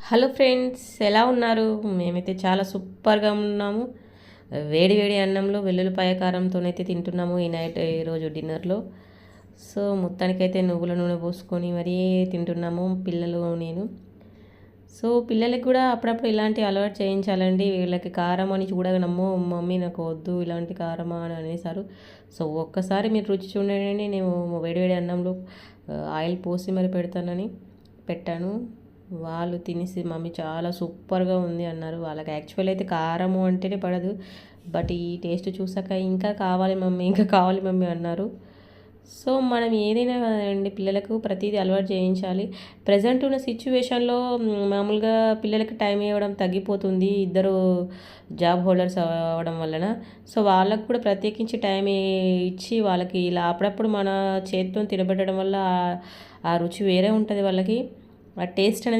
Hello friends, ఎలా ఉన్నారు? మేమైతే చాలా సూపర్గా ఉన్నాము. వేడి వేడి అన్నంలో వెల్లుల్లిపాయ కారంతోనైతే తింటున్నాము ఈరోజు డిన్నర్లో. సో మొత్తానికైతే నువ్వుల నూనె పోసుకొని మరీ తింటున్నాము పిల్లలు నేను. సో పిల్లలకి కూడా అప్పుడప్పుడు ఇలాంటి అలవాటు చేయించాలండి. వీళ్ళకి కారం అని చూడగనమ్మో మమ్మీ నాకు వద్దు ఇలాంటి కారమా అని అనేసారు. సో ఒక్కసారి మీరు రుచి చూడండి. నేను వేడివేడి అన్నంలో ఆయిల్ పోసి మరి పెడతానని పెట్టాను. వాళ్ళు తినేసి మమ్మీ చాలా సూపర్గా ఉంది అన్నారు. వాళ్ళకి యాక్చువల్ అయితే కారము అంటేనే పడదు, బట్ ఈ టేస్ట్ చూసాక ఇంకా కావాలి మమ్మీ, ఇంకా కావాలి మమ్మీ అన్నారు. సో మనం ఏదైనా కదండి, పిల్లలకు ప్రతిదీ అలవాటు చేయించాలి. ప్రజెంట్ ఉన్న సిచ్యువేషన్లో మామూలుగా పిల్లలకి టైం ఇవ్వడం తగ్గిపోతుంది, ఇద్దరు జాబ్ హోల్డర్స్ అవ్వడం వలన. సో వాళ్ళకు కూడా ప్రత్యేకించి టైం ఇచ్చి వాళ్ళకి ఇలా అప్పుడప్పుడు మన చేతితో తినబెట్టడం వల్ల ఆ రుచి వేరే ఉంటుంది వాళ్ళకి, ఆ టేస్ట్ అనేది